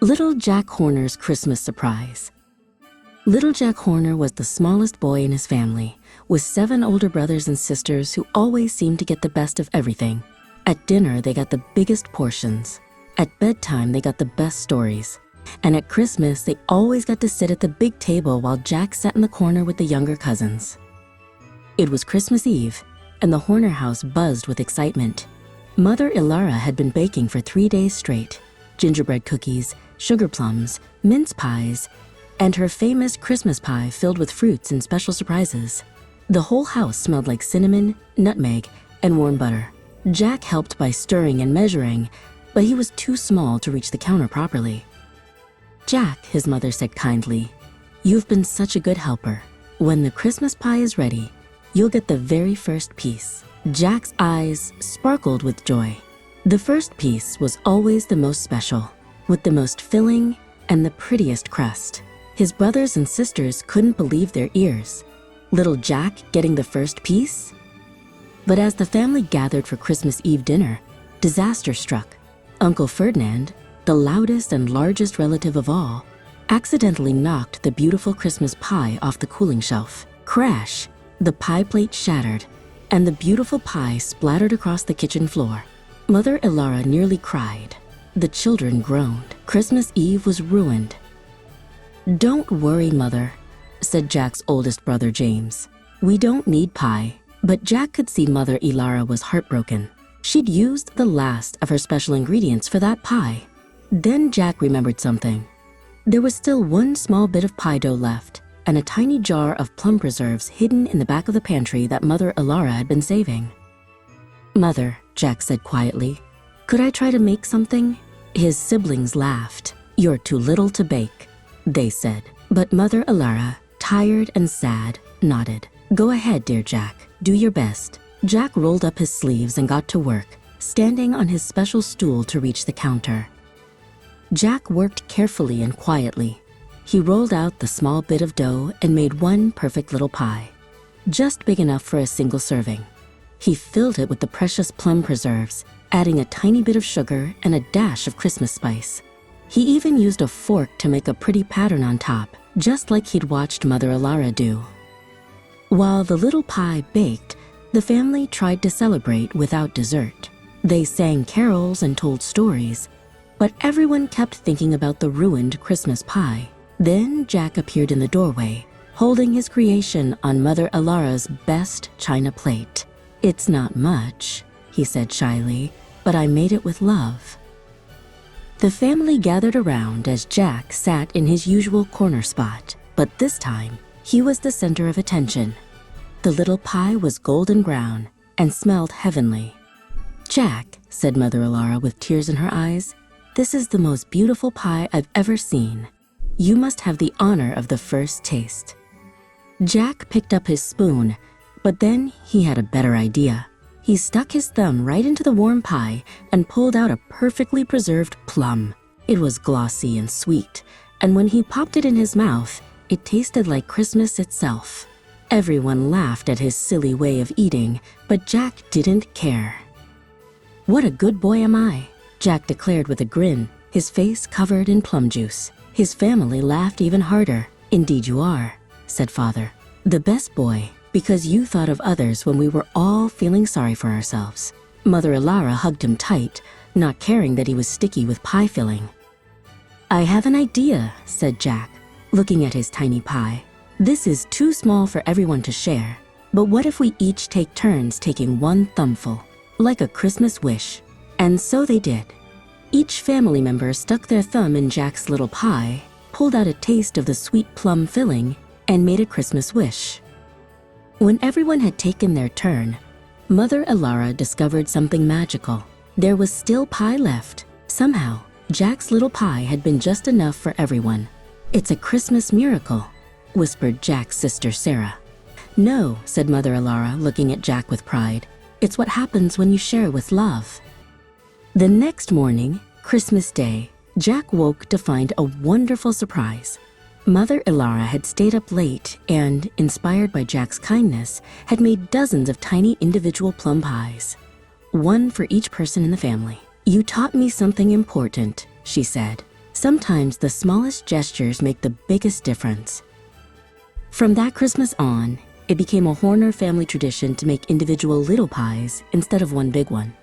Little Jack Horner's Christmas Surprise. Little Jack Horner was the smallest boy in his family, with 7 older brothers and sisters who always seemed to get the best of everything. At dinner, they got the biggest portions. At bedtime, they got the best stories. And at Christmas, they always got to sit at the big table while Jack sat in the corner with the younger cousins. It was Christmas Eve, and the Horner house buzzed with excitement. Mother Ilara had been baking for 3 days straight: gingerbread cookies, sugar plums, mince pies, and her famous Christmas pie filled with fruits and special surprises. The whole house smelled like cinnamon, nutmeg, and warm butter. Jack helped by stirring and measuring, but he was too small to reach the counter properly. "Jack," his mother said kindly, "you've been such a good helper. When the Christmas pie is ready, you'll get the very first piece." Jack's eyes sparkled with joy. The first piece was always the most special, with the most filling and the prettiest crust. His brothers and sisters couldn't believe their ears. Little Jack getting the first piece? But as the family gathered for Christmas Eve dinner, disaster struck. Uncle Ferdinand, the loudest and largest relative of all, accidentally knocked the beautiful Christmas pie off the cooling shelf. Crash! The pie plate shattered, and the beautiful pie splattered across the kitchen floor. Mother Ilara nearly cried. The children groaned. Christmas Eve was ruined. "Don't worry, Mother," said Jack's oldest brother, James. "We don't need pie." But Jack could see Mother Ilara was heartbroken. She'd used the last of her special ingredients for that pie. Then Jack remembered something. There was still one small bit of pie dough left, and a tiny jar of plum preserves hidden in the back of the pantry that Mother Ilara had been saving. "Mother," Jack said quietly, "could I try to make something?" His siblings laughed. "You're too little to bake," they said. But Mother Ilara, tired and sad, nodded. "Go ahead, dear Jack. Do your best." Jack rolled up his sleeves and got to work, standing on his special stool to reach the counter. Jack worked carefully and quietly. He rolled out the small bit of dough and made one perfect little pie, just big enough for a single serving. He filled it with the precious plum preserves, adding a tiny bit of sugar and a dash of Christmas spice. He even used a fork to make a pretty pattern on top, just like he'd watched Mother Ilara do. While the little pie baked, the family tried to celebrate without dessert. They sang carols and told stories, but everyone kept thinking about the ruined Christmas pie. Then Jack appeared in the doorway, holding his creation on Mother Ilara's best china plate. "It's not much," he said shyly, "but I made it with love." The family gathered around as Jack sat in his usual corner spot, but this time, he was the center of attention. The little pie was golden brown and smelled heavenly. "Jack," said Mother Ilara with tears in her eyes, "this is the most beautiful pie I've ever seen. You must have the honor of the first taste." Jack picked up his spoon, but then he had a better idea. He stuck his thumb right into the warm pie and pulled out a perfectly preserved plum. It was glossy and sweet, and when he popped it in his mouth, it tasted like Christmas itself. Everyone laughed at his silly way of eating, but Jack didn't care. "What a good boy am I," Jack declared with a grin, his face covered in plum juice. His family laughed even harder. "Indeed you are," said Father. "The best boy, because you thought of others when we were all feeling sorry for ourselves." Mother Ilara hugged him tight, not caring that he was sticky with pie filling. "I have an idea," said Jack, looking at his tiny pie. "This is too small for everyone to share, but what if we each take turns taking one thumbful, like a Christmas wish?" And so they did. Each family member stuck their thumb in Jack's little pie, pulled out a taste of the sweet plum filling, and made a Christmas wish. When everyone had taken their turn, Mother Ilara discovered something magical. There was still pie left. Somehow, Jack's little pie had been just enough for everyone. "It's a Christmas miracle," whispered Jack's sister Sarah. "No," said Mother Ilara, looking at Jack with pride. "It's what happens when you share with love." The next morning, Christmas Day, Jack woke to find a wonderful surprise. Mother Ilara had stayed up late and, inspired by Jack's kindness, had made dozens of tiny individual plum pies, one for each person in the family. "You taught me something important," she said. Sometimes the smallest gestures make the biggest difference. From that Christmas on, it became a Horner family tradition to make individual little pies instead of one big one.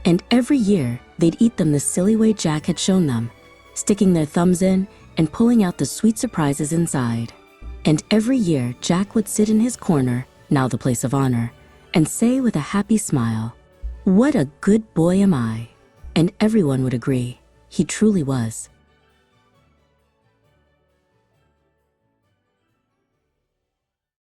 And every year, they'd eat them the silly way Jack had shown them, sticking their thumbs in and pulling out the sweet surprises inside. And every year, Jack would sit in his corner, now the place of honor, and say with a happy smile, "What a good boy am I." And everyone would agree, he truly was.